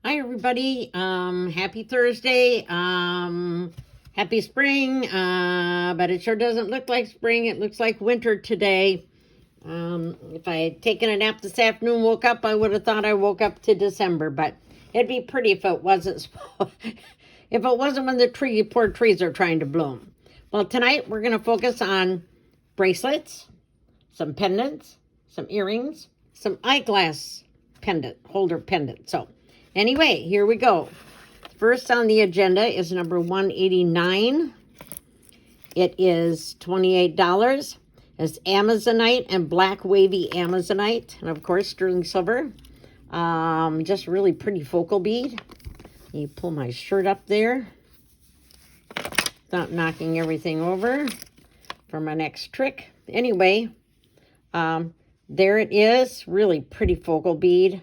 Hi everybody. Happy Thursday. Happy spring. But it sure doesn't look like spring. It looks like winter today. If I had taken a nap this afternoon, woke up, I would have thought I woke up to December, but it'd be pretty if it wasn't if it wasn't when the poor trees are trying to bloom. Well, tonight we're gonna focus on bracelets, some pendants, some earrings, some eyeglass holder pendant. So anyway, here we go. First on the agenda is number 189. It is $28. It's Amazonite and black wavy Amazonite. And of course, sterling silver. Just really pretty focal bead. You pull my shirt up there. Not knocking everything over for my next trick. Anyway, there it is. Really pretty focal bead.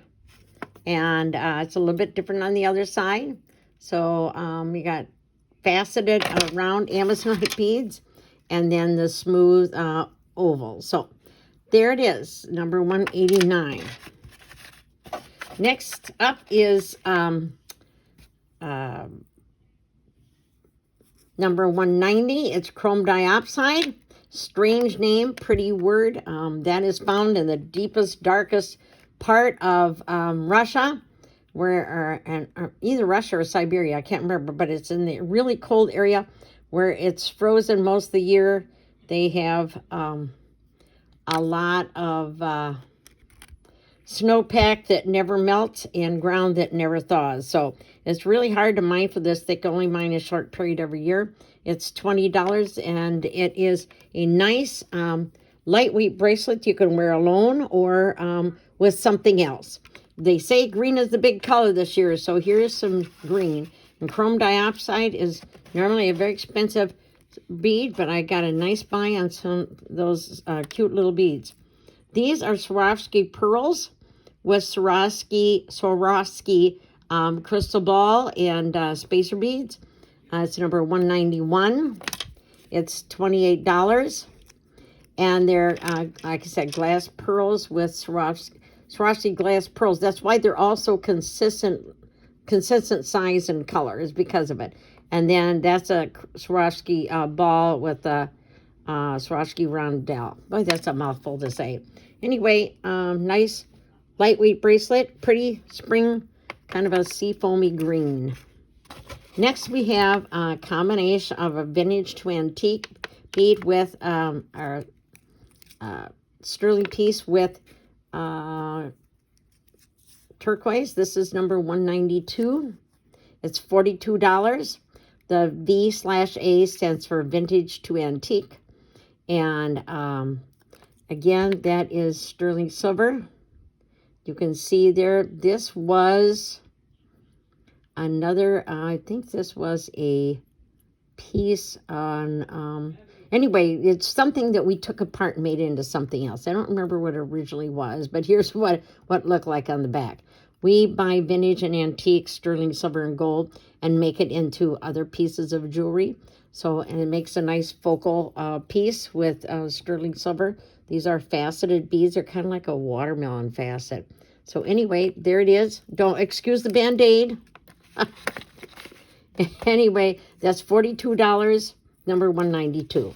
And it's a little bit different on the other side. So you got faceted round Amazonite beads and then the smooth oval. So there it is, number 189. Next up is number 190. It's chrome diopside. Strange name, pretty word. That is found in the deepest, darkest part of Russia, either Russia or Siberia, I can't remember, but it's in the really cold area where it's frozen most of the year. They have a lot of snowpack that never melts and ground that never thaws. So it's really hard to mine for this. They can only mine a short period every year. It's $20, and it is a nice lightweight bracelet you can wear alone or with something else. They say green is the big color this year, so here's some green. And chrome diopside is normally a very expensive bead, but I got a nice buy on some of those cute little beads. These are Swarovski pearls with Swarovski crystal ball and spacer beads. It's number 191. It's $28. And they're, like I said, glass pearls with Swarovski glass pearls. That's why they're also consistent size and color, is because of it. And then that's a Swarovski ball with a Swarovski rondelle. Boy, that's a mouthful to say. Anyway, nice lightweight bracelet, pretty spring, kind of a sea foamy green. Next, we have a combination of a vintage to antique bead with our sterling piece with turquoise. This is number 192. It's $42. The V/A stands for vintage to antique. And again, that is sterling silver. You can see there, this was another, I think this was a piece on, anyway, it's something that we took apart and made into something else. I don't remember what it originally was, but here's what it looked like on the back. We buy vintage and antique sterling silver and gold and make it into other pieces of jewelry. So, and it makes a nice focal piece with sterling silver. These are faceted beads. They're kind of like a watermelon facet. So anyway, there it is. Don't excuse the Band-Aid. Anyway, that's $42, number 192.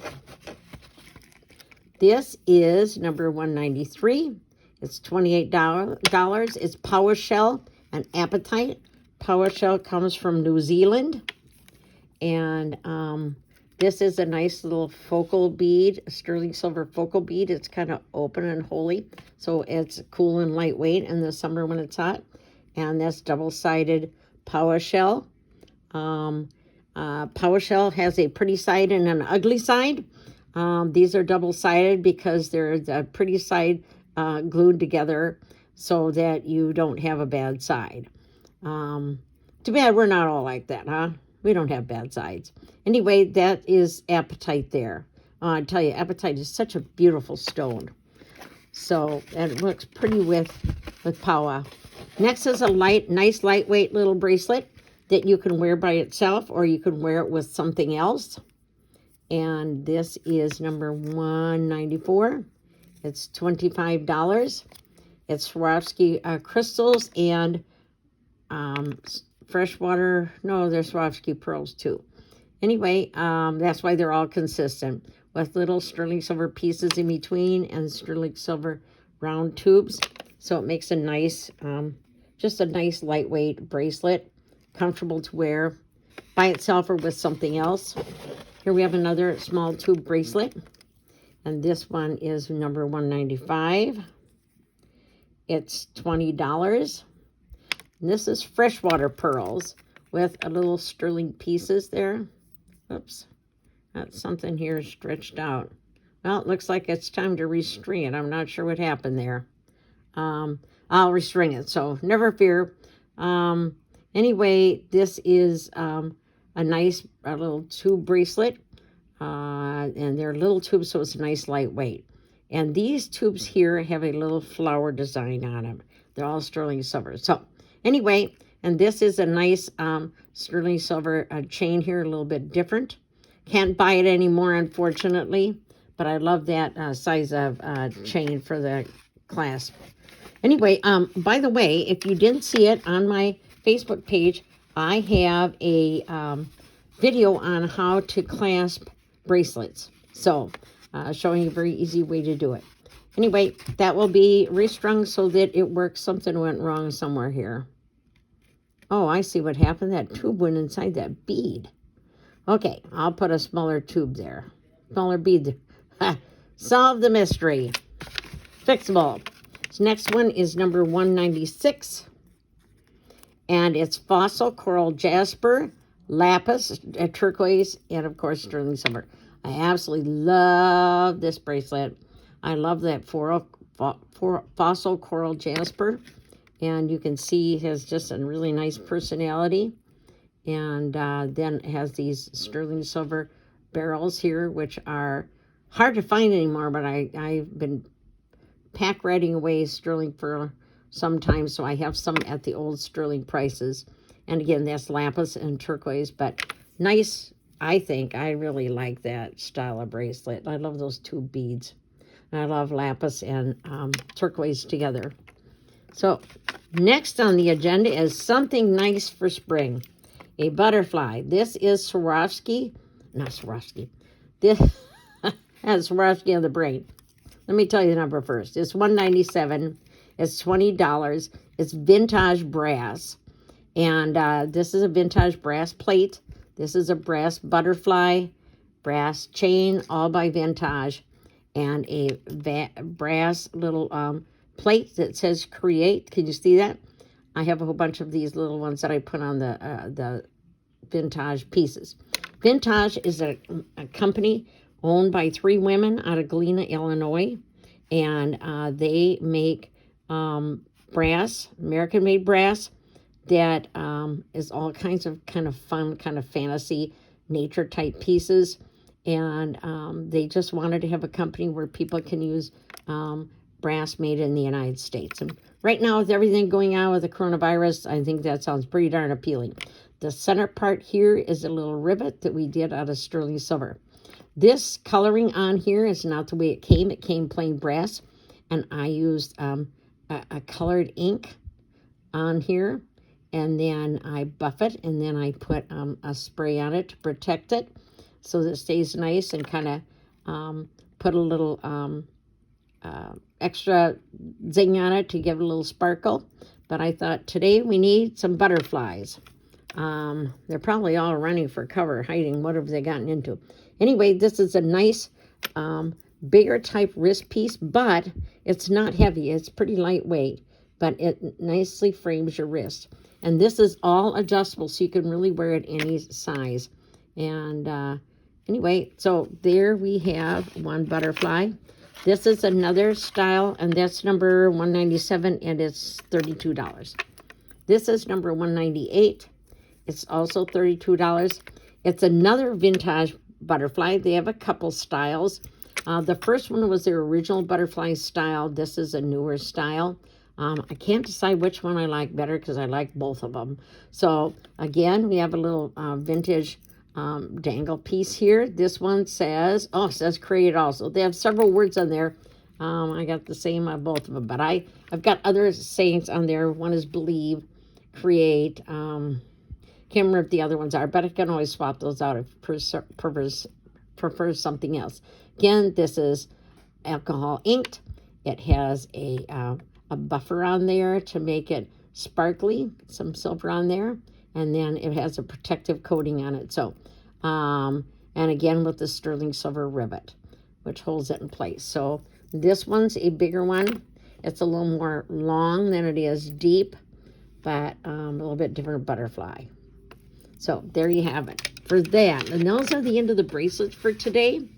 This is number 193. It's $28. It's Power Shell and Apatite. Power Shell comes from New Zealand. And this is a nice little focal bead, a sterling silver focal bead. It's kind of open and holy, so it's cool and lightweight in the summer when it's hot. And that's double-sided Power Shell. Power Shell has a pretty side and an ugly side. These are double-sided because they're the pretty side glued together so that you don't have a bad side. Too bad we're not all like that, huh? We don't have bad sides. Anyway, that is Apatite there. I tell you, Apatite is such a beautiful stone. So, and it looks pretty with power. Next is a nice lightweight little bracelet that you can wear by itself or you can wear it with something else. And this is number 194. It's $25. It's Swarovski crystals and freshwater. No, they're Swarovski pearls too. Anyway, that's why they're all consistent with little sterling silver pieces in between and sterling silver round tubes. So it makes a nice, just a nice lightweight bracelet, comfortable to wear by itself or with something else. Here we have another small tube bracelet, and this one is number 195. It's $20. And this is freshwater pearls with a little sterling pieces there. Oops, that's something here stretched out. Well, it looks like it's time to restring it. I'm not sure what happened there. I'll restring it, so never fear. Anyway, this is a nice little tube bracelet. And they're little tubes, so it's nice lightweight. And these tubes here have a little flower design on them. They're all sterling silver. So anyway, and this is a nice sterling silver chain here, a little bit different. Can't buy it anymore, unfortunately, but I love that size of chain for the clasp. Anyway, by the way, if you didn't see it on my Facebook page, I have a video on how to clasp bracelets. So, showing you a very easy way to do it. Anyway, that will be restrung so that it works. Something went wrong somewhere here. Oh, I see what happened. That tube went inside that bead. Okay, I'll put a smaller tube there. Smaller bead. Solve the mystery. Fixable. This next one is number 196. And it's fossil coral jasper, lapis, turquoise, and of course sterling silver. I absolutely love this bracelet. I love that fossil coral jasper. And you can see it has just a really nice personality. And then it has these sterling silver barrels here, which are hard to find anymore, but I've been pack riding away sterling for some time, so I have some at the old sterling prices. And again, that's lapis and turquoise, but nice. I think I really like that style of bracelet. I love those two beads. And I love lapis and turquoise together. So next on the agenda is something nice for spring. A butterfly. This is Swarovski. Not Swarovski. This has Swarovski on the brain. Let me tell you the number first. It's $197. It's $20. It's vintage brass. And this is a vintage brass plate. This is a brass butterfly, brass chain, all by Vintage. And a brass little plate that says create. Can you see that? I have a whole bunch of these little ones that I put on the Vintage pieces. Vintage is a company owned by 3 women out of Galena, Illinois. And they make brass, American-made brass, that is all kinds of kind of fun, kind of fantasy, nature-type pieces. And they just wanted to have a company where people can use brass made in the United States. And right now, with everything going on with the coronavirus, I think that sounds pretty darn appealing. The center part here is a little rivet that we did out of sterling silver. This coloring on here is not the way it came. It came plain brass. And I used a colored ink on here. And then I buff it. And then I put a spray on it to protect it so that it stays nice, and kind of put a little extra zing on it to give it a little sparkle. But I thought today we need some butterflies. They're probably all running for cover, hiding whatever they gotten into. Anyway, this is a nice bigger type wrist piece, but it's not heavy. It's pretty lightweight, but it nicely frames your wrist. And this is all adjustable, so you can really wear it any size. And anyway, so there we have one butterfly. This is another style, and that's number 197, and it's $32. This is number 198. It's also $32. It's another vintage butterfly. They have a couple styles. The first one was their original butterfly style. This is a newer style. I can't decide which one I like better because I like both of them. So again, we have a little vintage dangle piece here. This one says, it says create also. They have several words on there. I got the same on both of them, but I've got other sayings on there. One is believe, create, can't remember what the other ones are, but I can always swap those out if prefers something else. Again, this is alcohol inked. It has a buffer on there to make it sparkly, some silver on there, and then it has a protective coating on it. So, and again with the sterling silver rivet, which holds it in place. So this one's a bigger one. It's a little more long than it is deep, but a little bit different butterfly. So there you have it for that. And those are the end of the bracelets for today.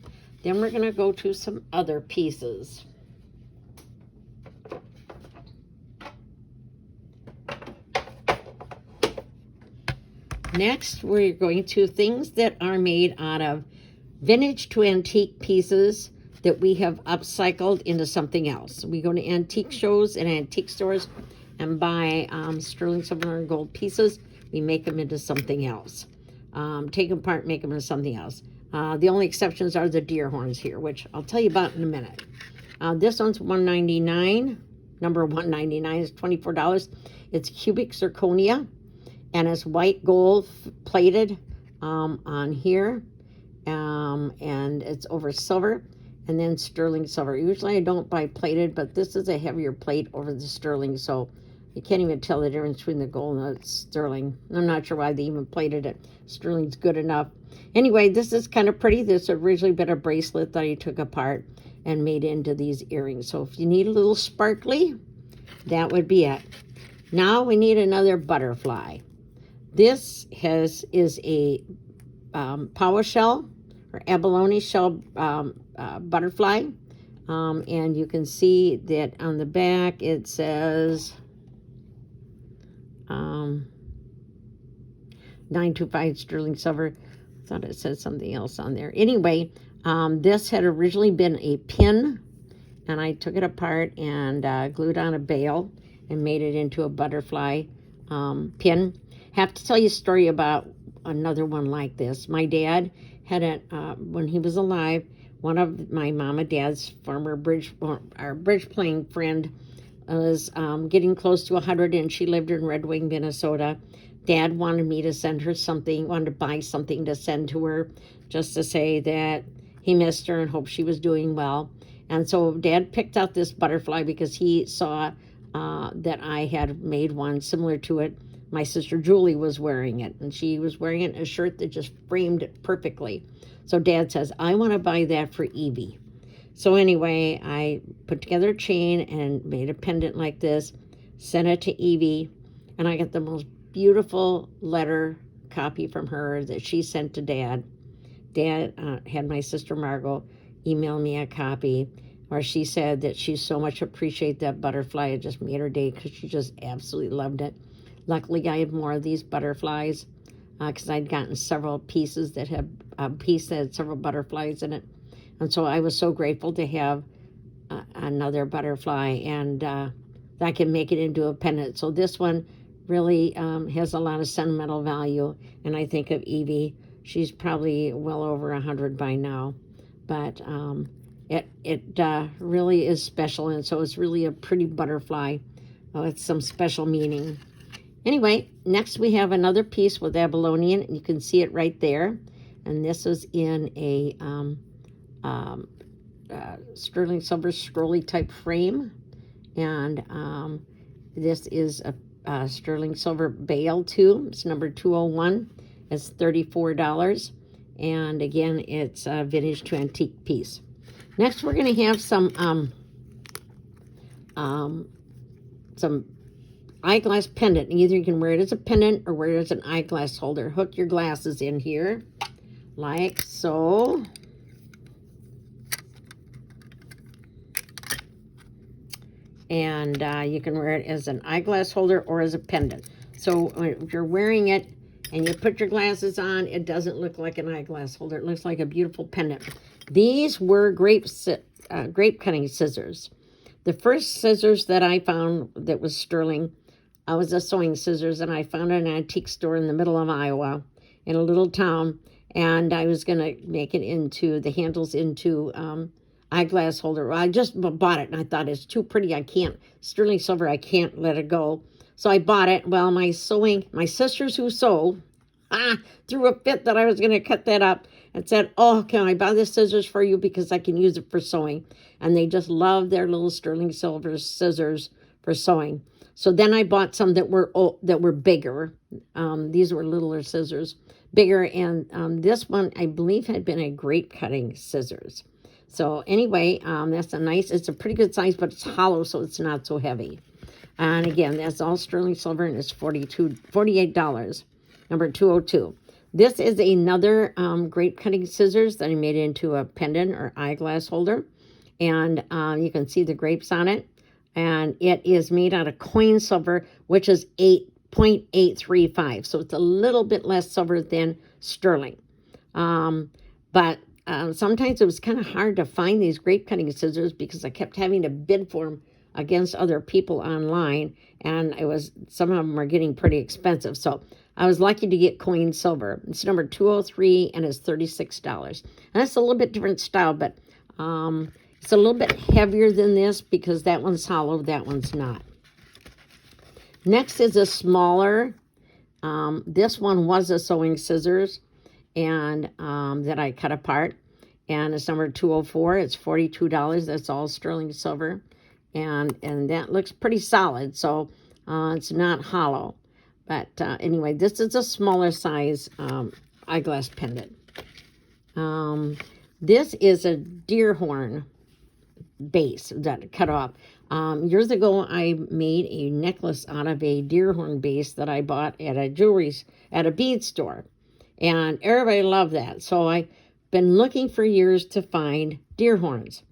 Then we're going to go to some other pieces. Next, we're going to things that are made out of vintage to antique pieces that we have upcycled into something else. We go to antique shows and antique stores and buy sterling silver and gold pieces. We make them into something else. Take them apart, make them into something else. The only exceptions are the deer horns here, which I'll tell you about in a minute. This one's $1.99. Number 199 is $24. It's cubic zirconia, and it's white gold plated on here, and it's over silver, and then sterling silver. Usually I don't buy plated, but this is a heavier plate over the sterling, so you can't even tell the difference between the gold and the sterling. I'm not sure why they even plated it. Sterling's good enough. Anyway, this is kind of pretty. This originally been a bracelet that I took apart and made into these earrings. So if you need a little sparkly, that would be it. Now we need another butterfly. This is a power shell or abalone shell butterfly. And you can see that on the back it says 925 sterling silver. I thought it said something else on there. Anyway, this had originally been a pin, and I took it apart and glued on a bail and made it into a butterfly pin. Have to tell you a story about another one like this. My dad had it when he was alive. One of my mom and dad's former bridge playing friend was getting close to 100, and she lived in Red Wing, Minnesota. Dad wanted me to send her something, wanted to buy something to send to her, just to say that he missed her and hoped she was doing well. And so Dad picked out this butterfly because he saw that I had made one similar to it. My sister Julie was wearing it, and she was wearing it in a shirt that just framed it perfectly. So Dad says, I want to buy that for Evie. So anyway, I put together a chain and made a pendant like this, sent it to Evie, and I got the most beautiful letter copy from her that she sent to Dad. Dad had my sister Margot email me a copy where she said that she so much appreciated that butterfly. It just made her day because she just absolutely loved it. Luckily, I had more of these butterflies because I'd gotten several pieces that had a piece that had several butterflies in it. And so I was so grateful to have another butterfly, and I can make it into a pendant. So this one really has a lot of sentimental value, and I think of Evie. She's probably well over 100 by now, but it really is special, and so it's really a pretty butterfly with some special meaning. Anyway, next we have another piece with abalone, and you can see it right there, and this is in a sterling silver scrolly type frame, and this is a sterling silver bail too. It's number 201. It's $34, and again, it's a vintage to antique piece. Next, we're going to have some eyeglass pendant. Either you can wear it as a pendant or wear it as an eyeglass holder. Hook your glasses in here, like so. And you can wear it as an eyeglass holder or as a pendant. So if you're wearing it and you put your glasses on, it doesn't look like an eyeglass holder. It looks like a beautiful pendant. These were grape cutting scissors. The first scissors that I found that was sterling, I was a sewing scissors, and I found an antique store in the middle of Iowa in a little town, and I was going to make it into, the handles into eyeglass holder. Well, I just bought it, and I thought it's too pretty. I can't, sterling silver, I can't let it go. So I bought it. Well, my sisters who sew, threw a fit that I was going to cut that up and said, oh, can I buy the scissors for you because I can use it for sewing? And they just love their little sterling silver scissors for sewing. So then I bought some that were bigger. These were littler scissors, bigger. And this one, I believe, had been a grape cutting scissors. So anyway, that's it's a pretty good size, but it's hollow, so it's not so heavy. And again, that's all sterling silver, and it's $48. Number 202. This is another grape cutting scissors that I made into a pendant or eyeglass holder. And you can see the grapes on it. And it is made out of coin silver, which is 8.835. So it's a little bit less silver than sterling. But sometimes it was kind of hard to find these grape cutting scissors because I kept having to bid for them against other people online. And some of them were getting pretty expensive. So I was lucky to get coin silver. It's number 203 and it's $36. And that's a little bit different style, but it's a little bit heavier than this because that one's hollow, that one's not. Next is a smaller. This one was a sewing scissors and that I cut apart. And it's number 204. It's $42. That's all sterling silver. And that looks pretty solid. So it's not hollow. But anyway, this is a smaller size eyeglass pendant. This is a deer horn base that I cut off. Years ago, I made a necklace out of a deer horn base that I bought at a bead store. And everybody loved that. So I've been looking for years to find deer horns.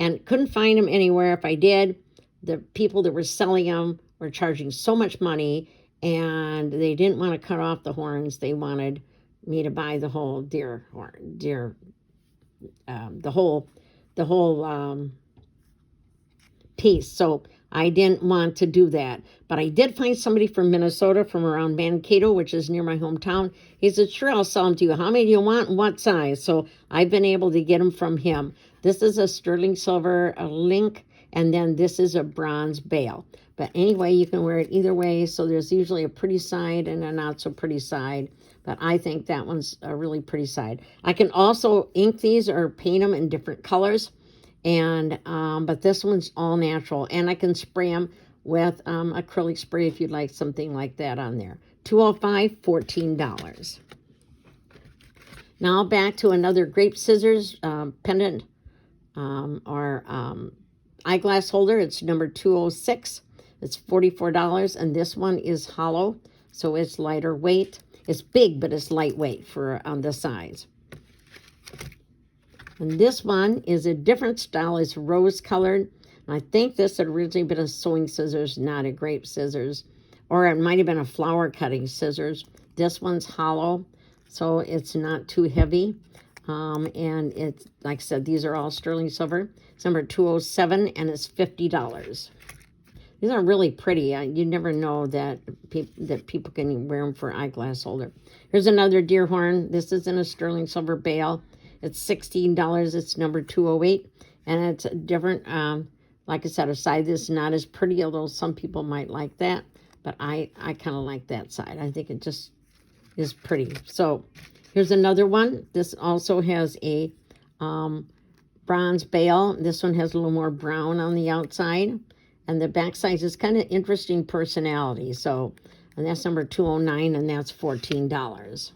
And couldn't find them anywhere. If I did, the people that were selling them were charging so much money. And they didn't want to cut off the horns. They wanted me to buy the whole deer horn, the whole piece. So I didn't want to do that. But I did find somebody from Minnesota, from around Mankato, which is near my hometown. He said, sure, I'll sell them to you. How many do you want and what size? So I've been able to get them from him. This is a sterling silver, a link, and then this is a bronze bail. But anyway, you can wear it either way. So there's usually a pretty side and a not so pretty side. But I think that one's a really pretty side. I can also ink these or paint them in different colors. And but this one's all natural. And I can spray them with acrylic spray if you'd like something like that on there. $205, $14. Now back to another grape scissors pendant or eyeglass holder. It's number 206. It's $44, and this one is hollow, so it's lighter weight. It's big, but it's lightweight for on the size. And this one is a different style. It's rose-colored. I think this had originally been a sewing scissors, not a grape scissors. Or it might have been a flower cutting scissors. This one's hollow, so it's not too heavy. And it's, like I said, these are all sterling silver. It's number 207, and it's $50. These are really pretty. You never know that people can wear them for eyeglass holder. Here's another deer horn. This is in a sterling silver bail. It's $16. It's number 208. And it's a different, like I said, a side that's not as pretty, although some people might like that. But I kind of like that side. I think it just is pretty. So here's another one. This also has a bronze bail. This one has a little more brown on the outside. And the back side is kind of interesting personality. So, and that's number 209, and that's $14.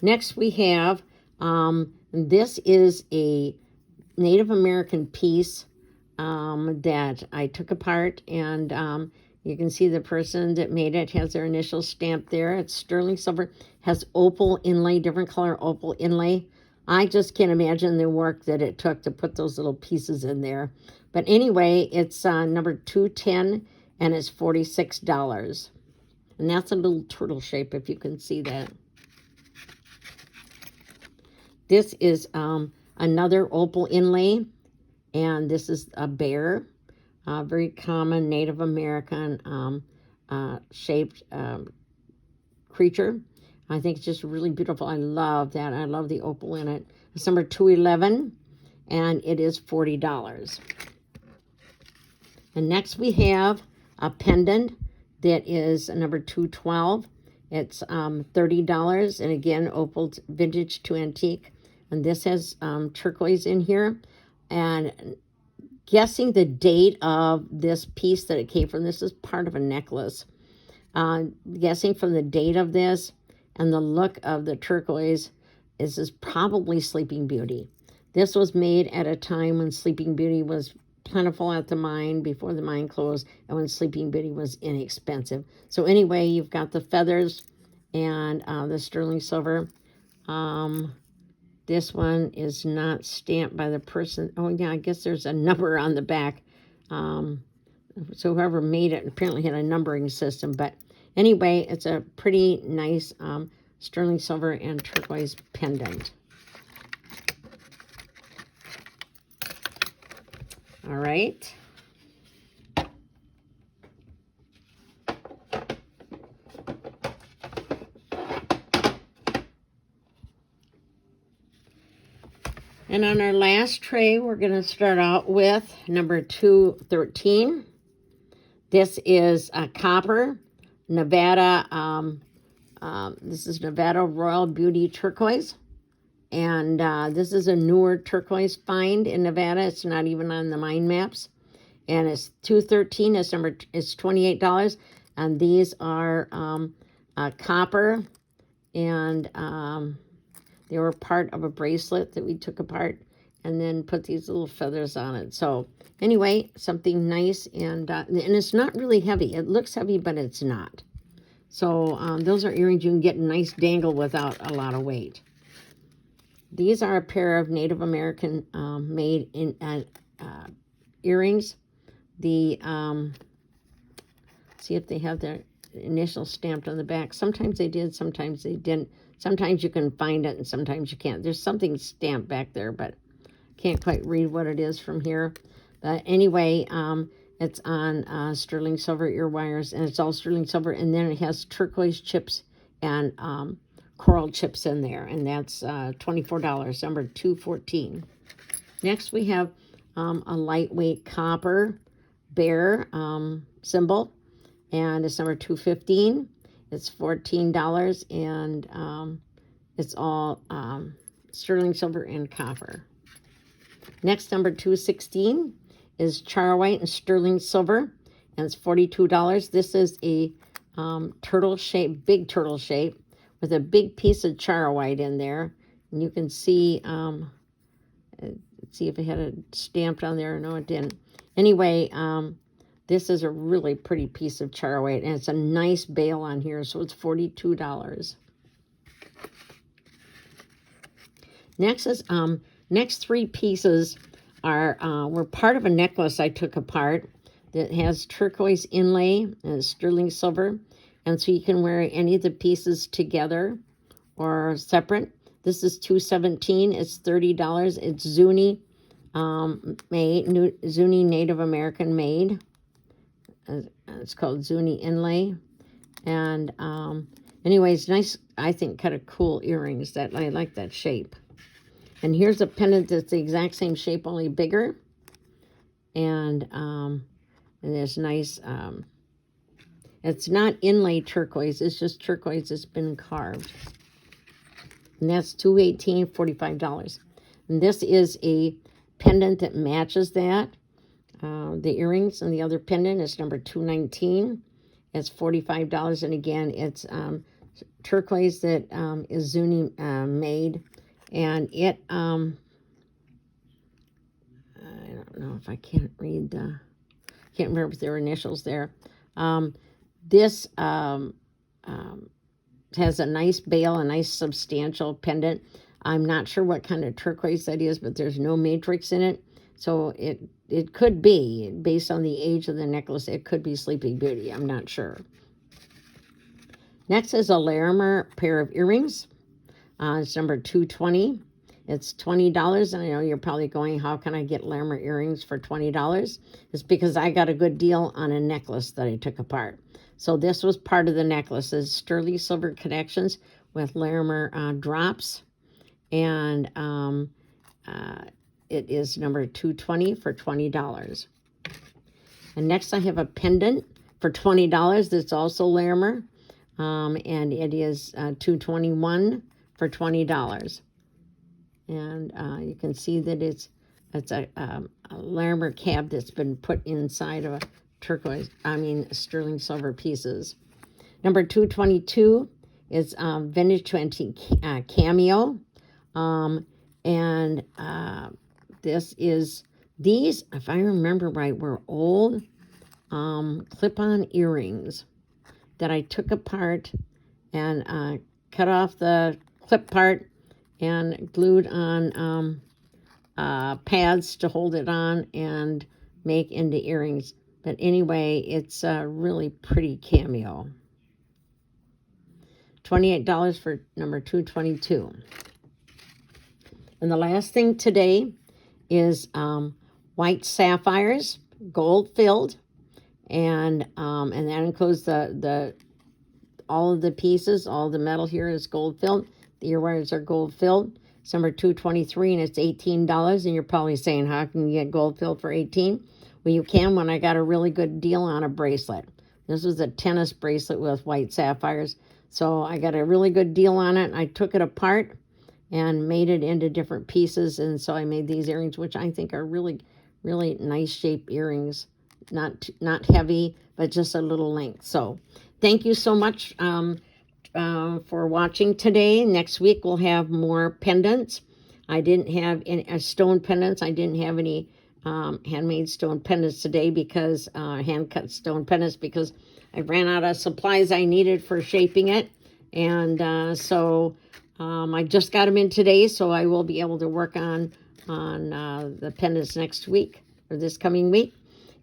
Next we have, this is a Native American piece that I took apart. And you can see the person that made it has their initial stamp there. It's sterling silver, has opal inlay, different color opal inlay. I just can't imagine the work that it took to put those little pieces in there. But anyway, it's number 210, and it's $46. And that's a little turtle shape, if you can see that. This is another opal inlay, and this is a bear, very common Native American shaped creature. I think it's just really beautiful. I love that. I love the opal in it. It's number 211, and it is $40. And next we have a pendant that is number 212. It's $30, and again, opal vintage to antique. And this has turquoise in here. And guessing the date of this piece that it came from, this is part of a necklace. Guessing from the date of this and the look of the turquoise, this is probably Sleeping Beauty. This was made at a time when Sleeping Beauty was plentiful at the mine, before the mine closed, and when Sleeping Beauty was inexpensive. So anyway, you've got the feathers and the sterling silver. This one is not stamped by the person. Oh yeah, I guess there's a number on the back. So whoever made it apparently had a numbering system. But anyway, it's a pretty nice sterling silver and turquoise pendant. All right. And on our last tray, we're going to start out with number 213. This is a copper, Nevada. This is Nevada Royal Beauty Turquoise. And this is a newer turquoise find in Nevada. It's not even on the mine maps. And it's 213. It's $28. And these are copper. And they were part of a bracelet that we took apart and then put these little feathers on it. So anyway, something nice. And it's not really heavy. It looks heavy, but it's not. So those are earrings you can get a nice dangle without a lot of weight. These are a pair of Native American made in earrings. The see if they have their initials stamped on the back. Sometimes they did, sometimes they didn't. Sometimes you can find it and sometimes you can't. There's something stamped back there, but can't quite read what it is from here. But anyway, it's on sterling silver ear wires, and it's all sterling silver, and then it has turquoise chips and coral chips in there, and that's $24, number 214. Next, we have a lightweight copper bear symbol, and it's number 215. It's $14, and it's all sterling silver and copper. Next, number 216 is char white and sterling silver, and it's $42. This is a turtle shape, big turtle shape, with a big piece of char white in there. And you can see, let's see if it had it stamped on there. No, it didn't. Anyway, this is a really pretty piece of char white, and it's a nice bail on here, so it's $42. Next is, next three pieces are, were part of a necklace I took apart that has turquoise inlay and sterling silver. And so you can wear any of the pieces together or separate. This is $217. It's $30. It's Zuni made, Zuni Native American made. It's called Zuni Inlay. And anyways, nice, I think, kind of cool earrings. That I like that shape. And here's a pendant that's the exact same shape, only bigger. And there's nice... it's not inlay turquoise. It's just turquoise that's been carved. And that's $218, $45. And this is a pendant that matches that. The earrings and the other pendant is number 219. It's $45. And again, it's turquoise that is Zuni made. And it, I don't know if I can't read the, can't remember if there are initials there. This has a nice bail, a nice substantial pendant. I'm not sure what kind of turquoise that is, but there's no matrix in it. So it could be, based on the age of the necklace, it could be Sleeping Beauty. I'm not sure. Next is a Larimer pair of earrings. It's number 220. It's $20. And I know you're probably going, how can I get Larimer earrings for $20? It's because I got a good deal on a necklace that I took apart. So this was part of the necklace. It's sterling silver connections with Larimer drops. And it is number 220 for $20. And next I have a pendant for $20. That's also Larimer. And it is $221 for $20. And you can see that it's a Larimer cab that's been put inside of a sterling silver pieces. Number 222 is Vintage 20 Cameo. And these, if I remember right, were old clip-on earrings that I took apart and cut off the clip part and glued on pads to hold it on and make into earrings. But anyway, it's a really pretty cameo. $28 for number 222. And the last thing today is white sapphires, gold filled, and that includes all of the pieces. All the metal here is gold filled. The ear wires are gold filled. It's number 223, and it's $18. And you're probably saying, how can you get gold filled for $18? Well, you can when I got a really good deal on a bracelet. This was a tennis bracelet with white sapphires. So I got a really good deal on it. I took it apart and made it into different pieces. And so I made these earrings, which I think are really, really nice shaped earrings. Not heavy, but just a little length. So thank you so much for watching today. Next week we'll have more pendants. I didn't have any stone pendants. I didn't have any handmade stone pendants today because hand-cut stone pendants because I ran out of supplies I needed for shaping it. And so I just got them in today, so I will be able to work on the pendants next week or this coming week.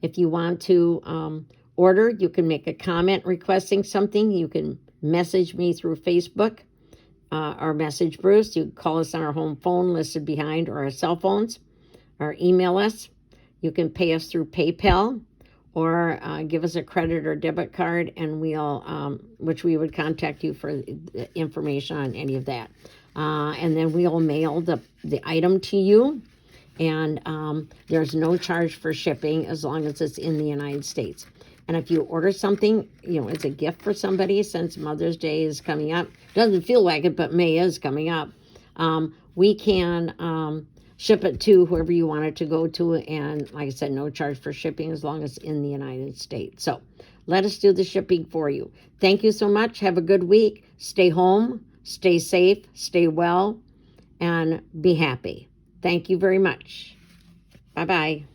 If you want to order, you can make a comment requesting something. You can message me through Facebook or message Bruce. You can call us on our home phone listed behind or our cell phones or email us. You can pay us through PayPal or give us a credit or debit card, and we'll, which we would contact you for the information on any of that. And then we'll mail the item to you, and there's no charge for shipping as long as it's in the United States. And if you order something, it's a gift for somebody, since Mother's Day is coming up. Doesn't feel like it, but May is coming up. We can ship it to whoever you want it to go to. And like I said, no charge for shipping as long as it's in the United States. So let us do the shipping for you. Thank you so much. Have a good week. Stay home, stay safe, stay well, and be happy. Thank you very much. Bye-bye.